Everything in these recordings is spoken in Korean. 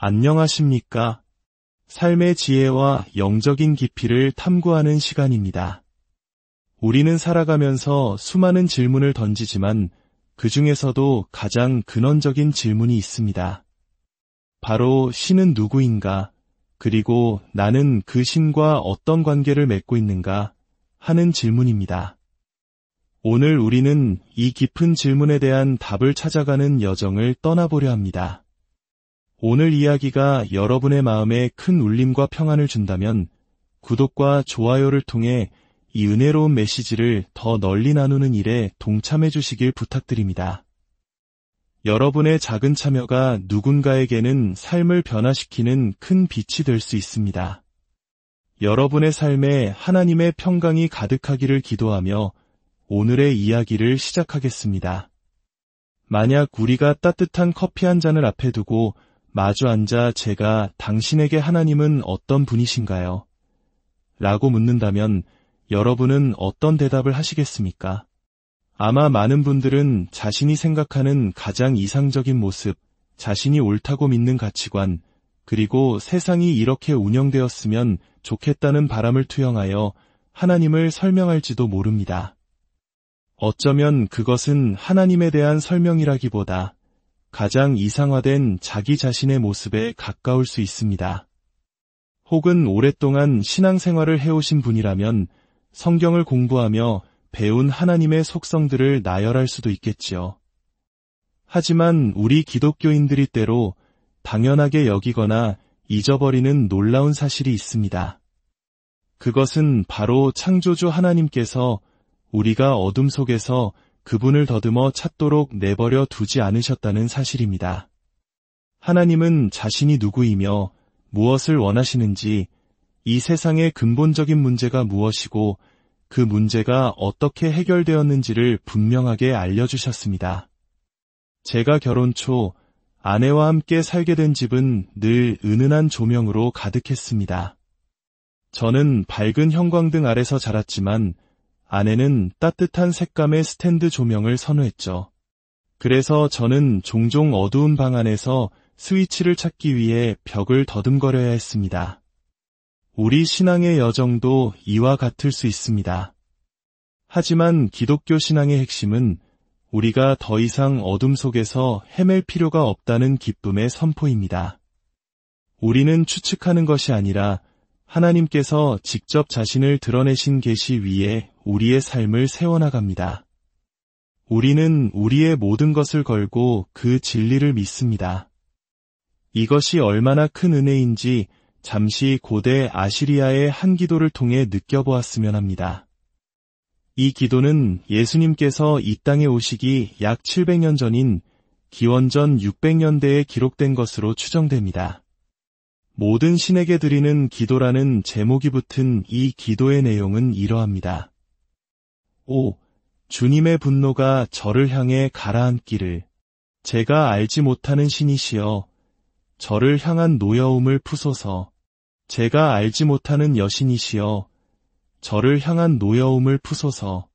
안녕하십니까? 삶의 지혜와 영적인 깊이를 탐구하는 시간입니다. 우리는 살아가면서 수많은 질문을 던지지만 그 중에서도 가장 근원적인 질문이 있습니다. 바로 신은 누구인가? 그리고 나는 그 신과 어떤 관계를 맺고 있는가? 하는 질문입니다. 오늘 우리는 이 깊은 질문에 대한 답을 찾아가는 여정을 떠나보려 합니다. 오늘 이야기가 여러분의 마음에 큰 울림과 평안을 준다면 구독과 좋아요를 통해 이 은혜로운 메시지를 더 널리 나누는 일에 동참해 주시길 부탁드립니다. 여러분의 작은 참여가 누군가에게는 삶을 변화시키는 큰 빛이 될 수 있습니다. 여러분의 삶에 하나님의 평강이 가득하기를 기도하며 오늘의 이야기를 시작하겠습니다. 만약 우리가 따뜻한 커피 한 잔을 앞에 두고 마주 앉아 제가 당신에게 하나님은 어떤 분이신가요? 라고 묻는다면 여러분은 어떤 대답을 하시겠습니까? 아마 많은 분들은 자신이 생각하는 가장 이상적인 모습, 자신이 옳다고 믿는 가치관, 그리고 세상이 이렇게 운영되었으면 좋겠다는 바람을 투영하여 하나님을 설명할지도 모릅니다. 어쩌면 그것은 하나님에 대한 설명이라기보다 가장 이상화된 자기 자신의 모습에 가까울 수 있습니다. 혹은 오랫동안 신앙생활을 해오신 분이라면 성경을 공부하며 배운 하나님의 속성들을 나열할 수도 있겠지요. 하지만 우리 기독교인들이 때로 당연하게 여기거나 잊어버리는 놀라운 사실이 있습니다. 그것은 바로 창조주 하나님께서 우리가 어둠 속에서 그분을 더듬어 찾도록 내버려 두지 않으셨다는 사실입니다. 하나님은 자신이 누구이며 무엇을 원하시는지, 이 세상의 근본적인 문제가 무엇이고 그 문제가 어떻게 해결되었는지를 분명하게 알려주셨습니다. 제가 결혼 초 아내와 함께 살게 된 집은 늘 은은한 조명으로 가득했습니다. 저는 밝은 형광등 아래서 자랐지만 아내는 따뜻한 색감의 스탠드 조명을 선호했죠. 그래서 저는 종종 어두운 방 안에서 스위치를 찾기 위해 벽을 더듬거려야 했습니다. 우리 신앙의 여정도 이와 같을 수 있습니다. 하지만 기독교 신앙의 핵심은 우리가 더 이상 어둠 속에서 헤맬 필요가 없다는 기쁨의 선포입니다. 우리는 추측하는 것이 아니라 하나님께서 직접 자신을 드러내신 계시 위에 우리의 삶을 세워나갑니다. 우리는 우리의 모든 것을 걸고 그 진리를 믿습니다. 이것이 얼마나 큰 은혜인지 잠시 고대 아시리아의 한 기도를 통해 느껴보았으면 합니다. 이 기도는 예수님께서 이 땅에 오시기 약 700년 전인 기원전 600년대에 기록된 것으로 추정됩니다. 모든 신에게 드리는 기도라는 제목이 붙은 이 기도의 내용은 이러합니다. 오, 주님의 분노가 저를 향해 가라앉기를. 제가 알지 못하는 신이시여, 저를 향한 노여움을 푸소서. 제가 알지 못하는 여신이시여, 저를 향한 노여움을 푸소서.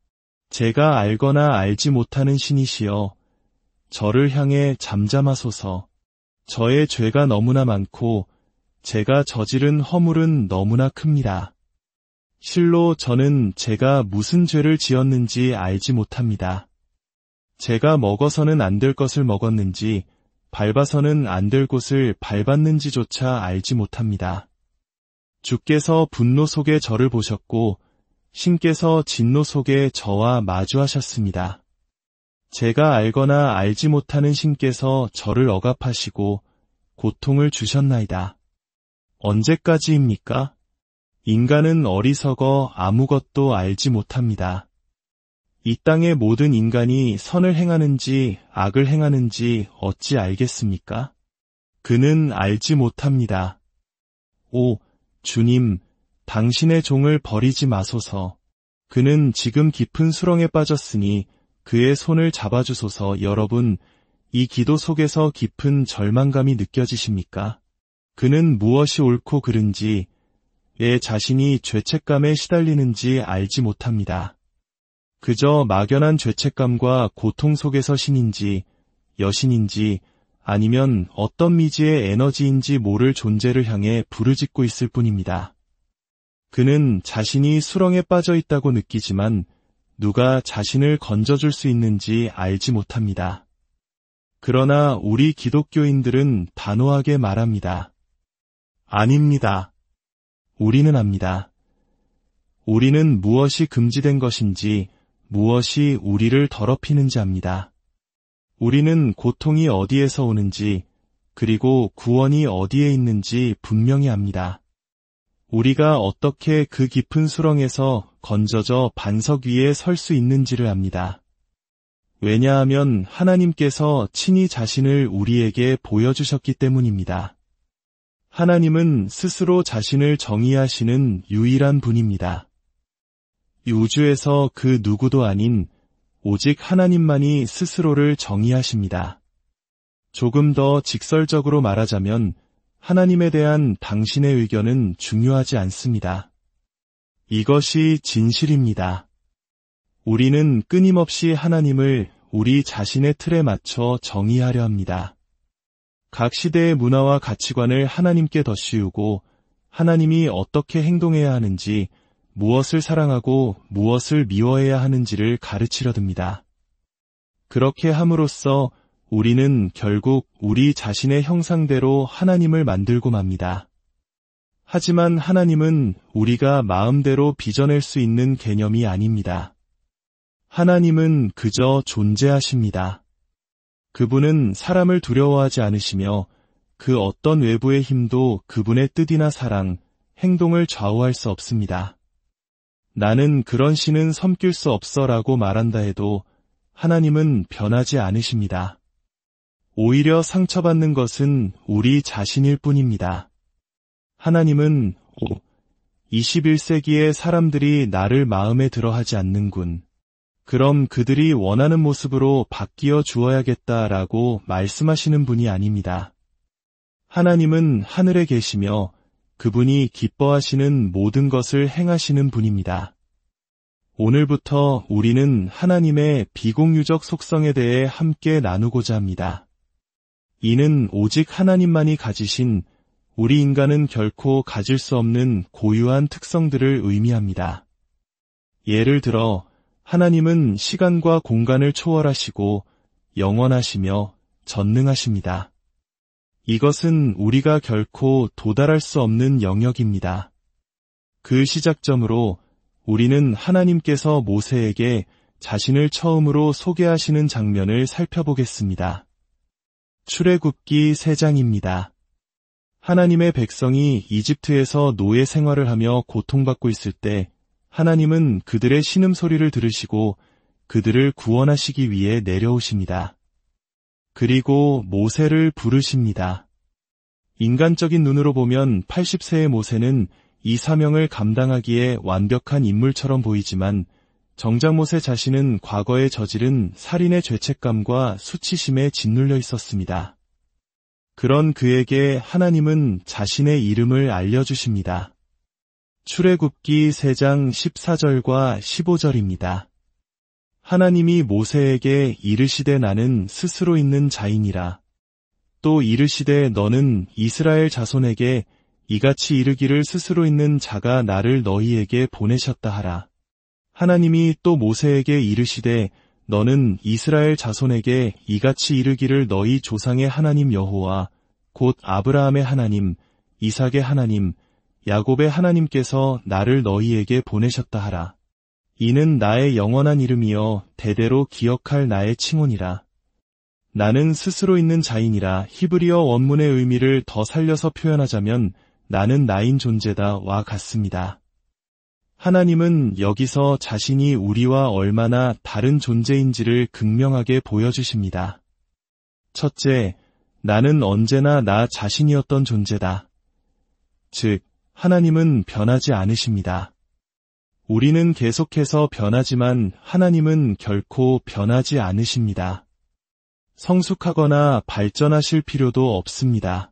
제가 알거나 알지 못하는 신이시여, 저를 향해 잠잠하소서. 저의 죄가 너무나 많고 제가 저지른 허물은 너무나 큽니다. 실로 저는 제가 무슨 죄를 지었는지 알지 못합니다. 제가 먹어서는 안 될 것을 먹었는지, 밟아서는 안 될 곳을 밟았는지조차 알지 못합니다. 주께서 분노 속에 저를 보셨고 신께서 진노 속에 저와 마주하셨습니다. 제가 알거나 알지 못하는 신께서 저를 억압하시고 고통을 주셨나이다. 언제까지입니까? 인간은 어리석어 아무것도 알지 못합니다. 이 땅의 모든 인간이 선을 행하는지 악을 행하는지 어찌 알겠습니까? 그는 알지 못합니다. 오, 주님, 당신의 종을 버리지 마소서. 그는 지금 깊은 수렁에 빠졌으니 그의 손을 잡아주소서. 여러분, 이 기도 속에서 깊은 절망감이 느껴지십니까? 그는 무엇이 옳고 그른지, 내 자신이 죄책감에 시달리는지 알지 못합니다. 그저 막연한 죄책감과 고통 속에서 신인지 여신인지 아니면 어떤 미지의 에너지인지 모를 존재를 향해 부르짖고 있을 뿐입니다. 그는 자신이 수렁에 빠져 있다고 느끼지만 누가 자신을 건져줄 수 있는지 알지 못합니다. 그러나 우리 기독교인들은 단호하게 말합니다. 아닙니다. 우리는 압니다. 우리는 무엇이 금지된 것인지, 무엇이 우리를 더럽히는지 압니다. 우리는 고통이 어디에서 오는지, 그리고 구원이 어디에 있는지 분명히 압니다. 우리가 어떻게 그 깊은 수렁에서 건져져 반석 위에 설 수 있는지를 압니다. 왜냐하면 하나님께서 친히 자신을 우리에게 보여주셨기 때문입니다. 하나님은 스스로 자신을 정의하시는 유일한 분입니다. 우주에서 그 누구도 아닌 오직 하나님만이 스스로를 정의하십니다. 조금 더 직설적으로 말하자면 하나님에 대한 당신의 의견은 중요하지 않습니다. 이것이 진실입니다. 우리는 끊임없이 하나님을 우리 자신의 틀에 맞춰 정의하려 합니다. 각 시대의 문화와 가치관을 하나님께 덧씌우고 하나님이 어떻게 행동해야 하는지, 무엇을 사랑하고 무엇을 미워해야 하는지를 가르치려 듭니다. 그렇게 함으로써 우리는 결국 우리 자신의 형상대로 하나님을 만들고 맙니다. 하지만 하나님은 우리가 마음대로 빚어낼 수 있는 개념이 아닙니다. 하나님은 그저 존재하십니다. 그분은 사람을 두려워하지 않으시며 그 어떤 외부의 힘도 그분의 뜻이나 사랑, 행동을 좌우할 수 없습니다. 나는 그런 신은 섬길 수 없어라고 말한다 해도 하나님은 변하지 않으십니다. 오히려 상처받는 것은 우리 자신일 뿐입니다. 하나님은 21세기의 사람들이 나를 마음에 들어 하지 않는군. 그럼 그들이 원하는 모습으로 바뀌어 주어야겠다라고 말씀하시는 분이 아닙니다. 하나님은 하늘에 계시며 그분이 기뻐하시는 모든 것을 행하시는 분입니다. 오늘부터 우리는 하나님의 비공유적 속성에 대해 함께 나누고자 합니다. 이는 오직 하나님만이 가지신 우리 인간은 결코 가질 수 없는 고유한 특성들을 의미합니다. 예를 들어 하나님은 시간과 공간을 초월하시고 영원하시며 전능하십니다. 이것은 우리가 결코 도달할 수 없는 영역입니다. 그 시작점으로 우리는 하나님께서 모세에게 자신을 처음으로 소개하시는 장면을 살펴보겠습니다. 출애굽기 3장입니다. 하나님의 백성이 이집트에서 노예 생활을 하며 고통받고 있을 때 하나님은 그들의 신음소리를 들으시고 그들을 구원하시기 위해 내려오십니다. 그리고 모세를 부르십니다. 인간적인 눈으로 보면 80세의 모세는 이 사명을 감당하기에 완벽한 인물처럼 보이지만 정작 모세 자신은 과거에 저지른 살인의 죄책감과 수치심에 짓눌려 있었습니다. 그런 그에게 하나님은 자신의 이름을 알려주십니다. 출애굽기 3장 14절과 15절입니다. 하나님이 모세에게 이르시되 나는 스스로 있는 자이니라. 또 이르시되 너는 이스라엘 자손에게 이같이 이르기를 스스로 있는 자가 나를 너희에게 보내셨다 하라. 하나님이 또 모세에게 이르시되 너는 이스라엘 자손에게 이같이 이르기를 너희 조상의 하나님 여호와 곧 아브라함의 하나님, 이삭의 하나님, 야곱의 하나님께서 나를 너희에게 보내셨다 하라. 이는 나의 영원한 이름이여 대대로 기억할 나의 칭호니라. 나는 스스로 있는 자이니라. 히브리어 원문의 의미를 더 살려서 표현하자면 나는 나인 존재다와 같습니다. 하나님은 여기서 자신이 우리와 얼마나 다른 존재인지를 극명하게 보여주십니다. 첫째, 나는 언제나 나 자신이었던 존재다. 즉, 하나님은 변하지 않으십니다. 우리는 계속해서 변하지만 하나님은 결코 변하지 않으십니다. 성숙하거나 발전하실 필요도 없습니다.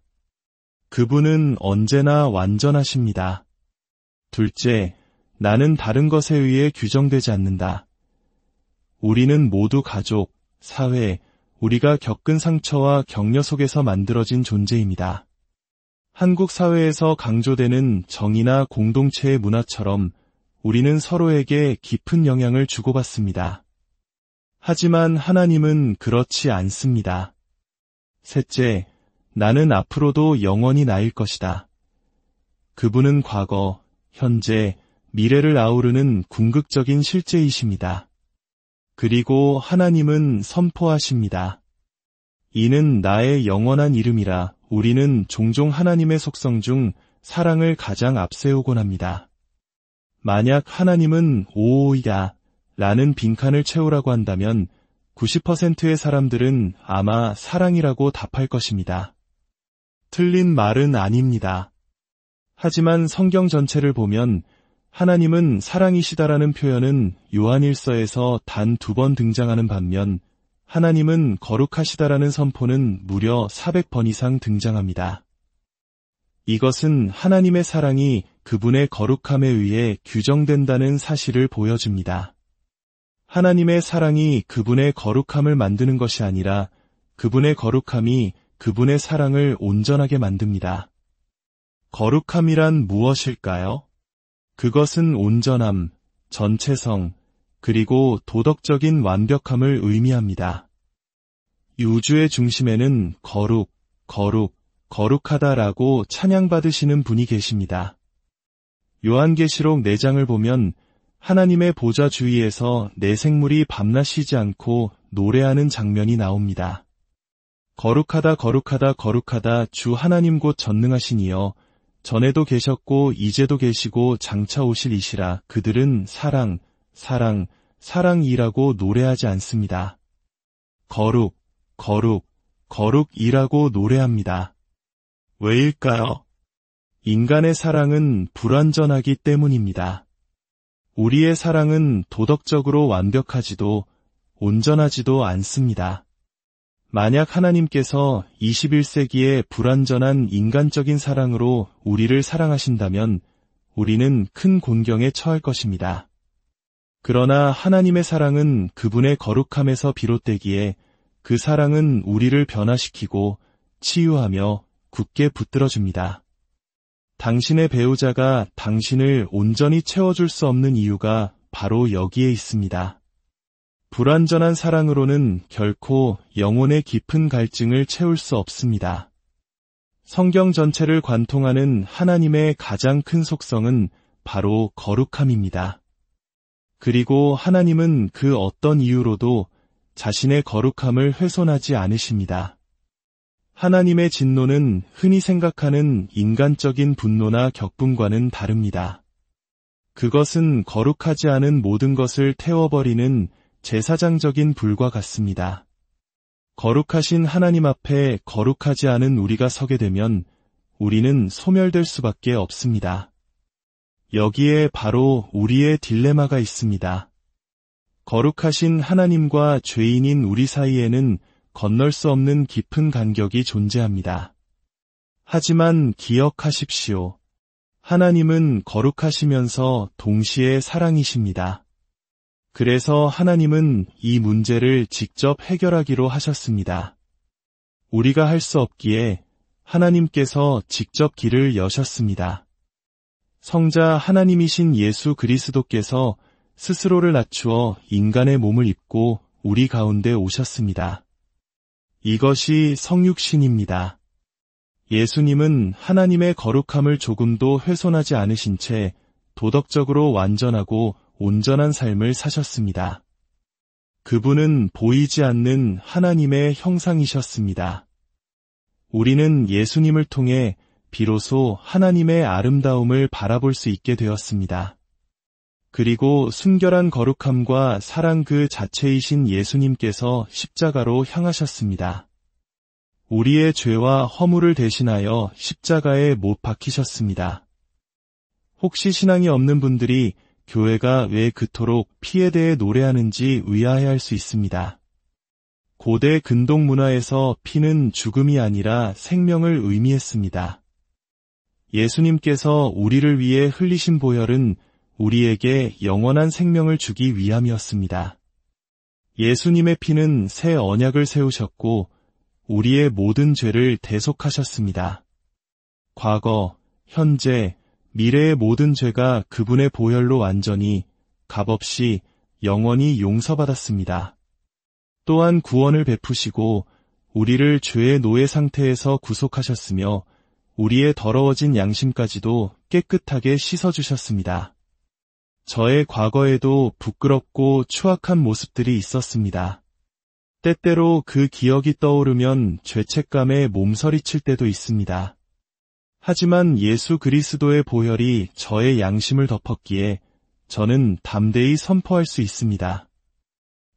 그분은 언제나 완전하십니다. 둘째, 나는 다른 것에 의해 규정되지 않는다. 우리는 모두 가족, 사회, 우리가 겪은 상처와 격려 속에서 만들어진 존재입니다. 한국 사회에서 강조되는 정의나 공동체의 문화처럼 우리는 서로에게 깊은 영향을 주고받습니다. 하지만 하나님은 그렇지 않습니다. 셋째, 나는 앞으로도 영원히 나일 것이다. 그분은 과거, 현재, 미래를 아우르는 궁극적인 실제이십니다. 그리고 하나님은 선포하십니다. 이는 나의 영원한 이름이라. 우리는 종종 하나님의 속성 중 사랑을 가장 앞세우곤 합니다. 만약 하나님은 오오이다 라는 빈칸을 채우라고 한다면 90%의 사람들은 아마 사랑이라고 답할 것입니다. 틀린 말은 아닙니다. 하지만 성경 전체를 보면 하나님은 사랑이시다라는 표현은 요한일서에서 단 2번 등장하는 반면 하나님은 거룩하시다라는 선포는 무려 400번 이상 등장합니다. 이것은 하나님의 사랑이 그분의 거룩함에 의해 규정된다는 사실을 보여줍니다. 하나님의 사랑이 그분의 거룩함을 만드는 것이 아니라 그분의 거룩함이 그분의 사랑을 온전하게 만듭니다. 거룩함이란 무엇일까요? 그것은 온전함, 전체성, 그리고 도덕적인 완벽함을 의미합니다. 우주의 중심에는 거룩하다라고 찬양받으시는 분이 계십니다. 요한계시록 4장을 보면 하나님의 보좌 주위에서 내 생물이 밤낮 쉬지 않고 노래하는 장면이 나옵니다. 거룩하다 주 하나님 곧 전능하신 이여 전에도 계셨고 이제도 계시고 장차 오실 이시라. 그들은 사랑이라고 노래하지 않습니다. 거룩이라고 노래합니다. 왜일까요? 인간의 사랑은 불완전하기 때문입니다. 우리의 사랑은 도덕적으로 완벽하지도 온전하지도 않습니다. 만약 하나님께서 21세기의 불완전한 인간적인 사랑으로 우리를 사랑하신다면 우리는 큰 곤경에 처할 것입니다. 그러나 하나님의 사랑은 그분의 거룩함에서 비롯되기에 그 사랑은 우리를 변화시키고 치유하며 굳게 붙들어줍니다. 당신의 배우자가 당신을 온전히 채워줄 수 없는 이유가 바로 여기에 있습니다. 불완전한 사랑으로는 결코 영혼의 깊은 갈증을 채울 수 없습니다. 성경 전체를 관통하는 하나님의 가장 큰 속성은 바로 거룩함입니다. 그리고 하나님은 그 어떤 이유로도 자신의 거룩함을 훼손하지 않으십니다. 하나님의 진노는 흔히 생각하는 인간적인 분노나 격분과는 다릅니다. 그것은 거룩하지 않은 모든 것을 태워버리는 제사장적인 불과 같습니다. 거룩하신 하나님 앞에 거룩하지 않은 우리가 서게 되면 우리는 소멸될 수밖에 없습니다. 여기에 바로 우리의 딜레마가 있습니다. 거룩하신 하나님과 죄인인 우리 사이에는 건널 수 없는 깊은 간격이 존재합니다. 하지만 기억하십시오. 하나님은 거룩하시면서 동시에 사랑이십니다. 그래서 하나님은 이 문제를 직접 해결하기로 하셨습니다. 우리가 할 수 없기에 하나님께서 직접 길을 여셨습니다. 성자 하나님이신 예수 그리스도께서 스스로를 낮추어 인간의 몸을 입고 우리 가운데 오셨습니다. 이것이 성육신입니다. 예수님은 하나님의 거룩함을 조금도 훼손하지 않으신 채 도덕적으로 완전하고 온전한 삶을 사셨습니다. 그분은 보이지 않는 하나님의 형상이셨습니다. 우리는 예수님을 통해 비로소 하나님의 아름다움을 바라볼 수 있게 되었습니다. 그리고 순결한 거룩함과 사랑 그 자체이신 예수님께서 십자가로 향하셨습니다. 우리의 죄와 허물을 대신하여 십자가에 못 박히셨습니다. 혹시 신앙이 없는 분들이 교회가 왜 그토록 피에 대해 노래하는지 의아해할 수 있습니다. 고대 근동 문화에서 피는 죽음이 아니라 생명을 의미했습니다. 예수님께서 우리를 위해 흘리신 보혈은 우리에게 영원한 생명을 주기 위함이었습니다. 예수님의 피는 새 언약을 세우셨고 우리의 모든 죄를 대속하셨습니다. 과거, 현재, 미래의 모든 죄가 그분의 보혈로 완전히, 값없이, 영원히 용서받았습니다. 또한 구원을 베푸시고 우리를 죄의 노예 상태에서 구속하셨으며 우리의 더러워진 양심까지도 깨끗하게 씻어주셨습니다. 저의 과거에도 부끄럽고 추악한 모습들이 있었습니다. 때때로 그 기억이 떠오르면 죄책감에 몸서리칠 때도 있습니다. 하지만 예수 그리스도의 보혈이 저의 양심을 덮었기에 저는 담대히 선포할 수 있습니다.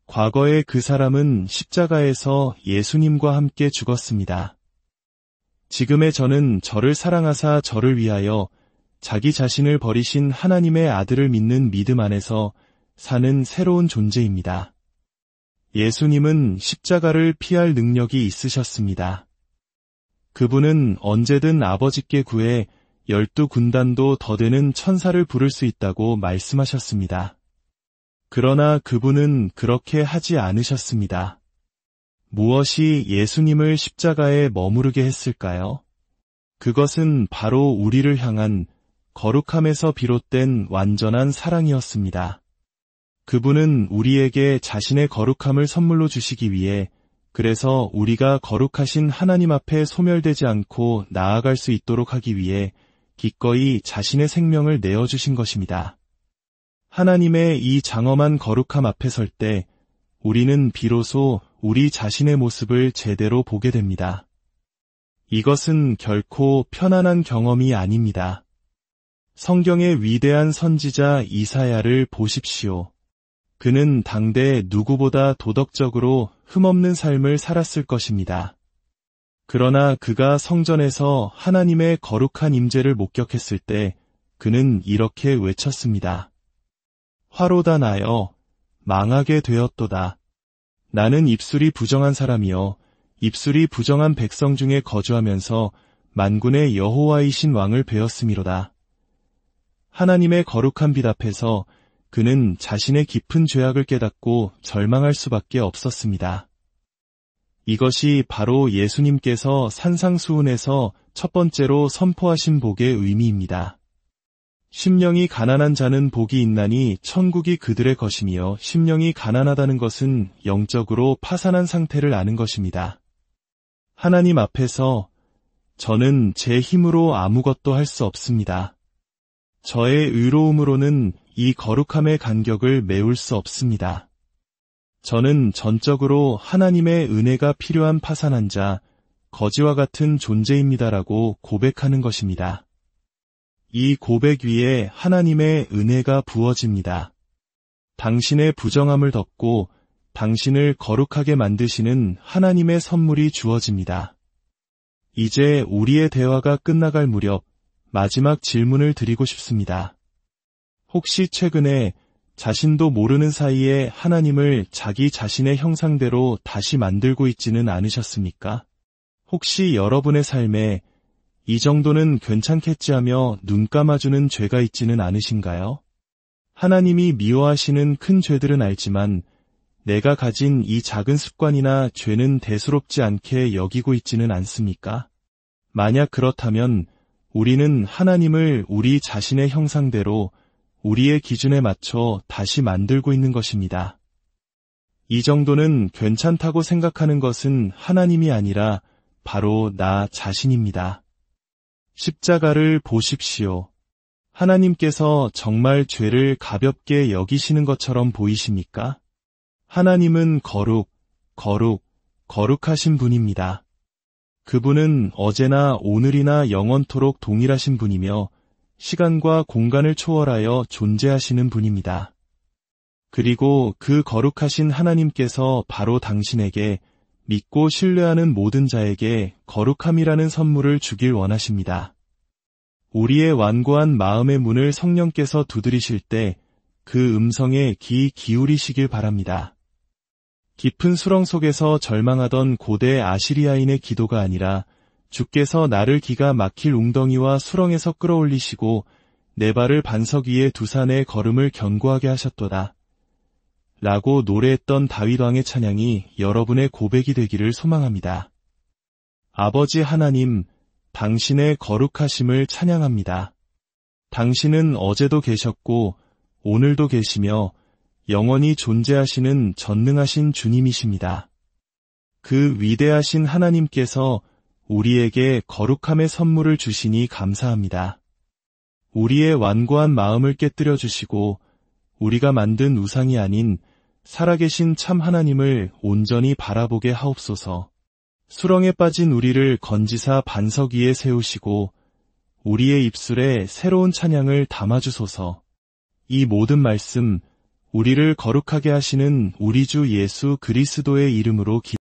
과거의 그 사람은 십자가에서 예수님과 함께 죽었습니다. 지금의 저는 저를 사랑하사 저를 위하여 자기 자신을 버리신 하나님의 아들을 믿는 믿음 안에서 사는 새로운 존재입니다. 예수님은 십자가를 피할 능력이 있으셨습니다. 그분은 언제든 아버지께 구해 12군단도 더 되는 천사를 부를 수 있다고 말씀하셨습니다. 그러나 그분은 그렇게 하지 않으셨습니다. 무엇이 예수님을 십자가에 머무르게 했을까요? 그것은 바로 우리를 향한 거룩함에서 비롯된 완전한 사랑이었습니다. 그분은 우리에게 자신의 거룩함을 선물로 주시기 위해 그래서 우리가 거룩하신 하나님 앞에 소멸되지 않고 나아갈 수 있도록 하기 위해 기꺼이 자신의 생명을 내어주신 것입니다. 하나님의 이 장엄한 거룩함 앞에 설 때 우리는 비로소 우리 자신의 모습을 제대로 보게 됩니다. 이것은 결코 편안한 경험이 아닙니다. 성경의 위대한 선지자 이사야를 보십시오. 그는 당대 누구보다 도덕적으로 흠없는 삶을 살았을 것입니다. 그러나 그가 성전에서 하나님의 거룩한 임재를 목격했을 때 그는 이렇게 외쳤습니다. 화로다 나여 망하게 되었도다. 나는 입술이 부정한 사람이여 입술이 부정한 백성 중에 거주하면서 만군의 여호와이신 왕을 배웠음이로다. 하나님의 거룩한 빛 앞에서 그는 자신의 깊은 죄악을 깨닫고 절망할 수밖에 없었습니다. 이것이 바로 예수님께서 산상수훈에서 첫 번째로 선포하신 복의 의미입니다. 심령이 가난한 자는 복이 있나니 천국이 그들의 것이며 심령이 가난하다는 것은 영적으로 파산한 상태를 아는 것입니다. 하나님 앞에서 저는 제 힘으로 아무것도 할 수 없습니다. 저의 의로움으로는 이 거룩함의 간격을 메울 수 없습니다. 저는 전적으로 하나님의 은혜가 필요한 파산한 자, 거지와 같은 존재입니다라고 고백하는 것입니다. 이 고백 위에 하나님의 은혜가 부어집니다. 당신의 부정함을 덮고 당신을 거룩하게 만드시는 하나님의 선물이 주어집니다. 이제 우리의 대화가 끝나갈 무렵 마지막 질문을 드리고 싶습니다. 혹시 최근에 자신도 모르는 사이에 하나님을 자기 자신의 형상대로 다시 만들고 있지는 않으셨습니까? 혹시 여러분의 삶에 이 정도는 괜찮겠지 하며 눈 감아주는 죄가 있지는 않으신가요? 하나님이 미워하시는 큰 죄들은 알지만 내가 가진 이 작은 습관이나 죄는 대수롭지 않게 여기고 있지는 않습니까? 만약 그렇다면 우리는 하나님을 우리 자신의 형상대로 우리의 기준에 맞춰 다시 만들고 있는 것입니다. 이 정도는 괜찮다고 생각하는 것은 하나님이 아니라 바로 나 자신입니다. 십자가를 보십시오. 하나님께서 정말 죄를 가볍게 여기시는 것처럼 보이십니까? 하나님은 거룩하신 분입니다. 그분은 어제나 오늘이나 영원토록 동일하신 분이며 시간과 공간을 초월하여 존재하시는 분입니다. 그리고 그 거룩하신 하나님께서 바로 당신에게 믿고 신뢰하는 모든 자에게 거룩함이라는 선물을 주길 원하십니다. 우리의 완고한 마음의 문을 성령께서 두드리실 때 그 음성에 귀 기울이시길 바랍니다. 깊은 수렁 속에서 절망하던 고대 아시리아인의 기도가 아니라 주께서 나를 기가 막힐 웅덩이와 수렁에서 끌어올리시고 내 발을 반석 위에 두사 내 걸음을 견고하게 하셨도다. 라고 노래했던 다윗왕의 찬양이 여러분의 고백이 되기를 소망합니다. 아버지 하나님, 당신의 거룩하심을 찬양합니다. 당신은 어제도 계셨고 오늘도 계시며 영원히 존재하시는 전능하신 주님이십니다. 그 위대하신 하나님께서 우리에게 거룩함의 선물을 주시니 감사합니다. 우리의 완고한 마음을 깨뜨려 주시고 우리가 만든 우상이 아닌 살아계신 참 하나님을 온전히 바라보게 하옵소서. 수렁에 빠진 우리를 건지사 반석 위에 세우시고 우리의 입술에 새로운 찬양을 담아주소서. 이 모든 말씀, 우리를 거룩하게 하시는 우리 주 예수 그리스도의 이름으로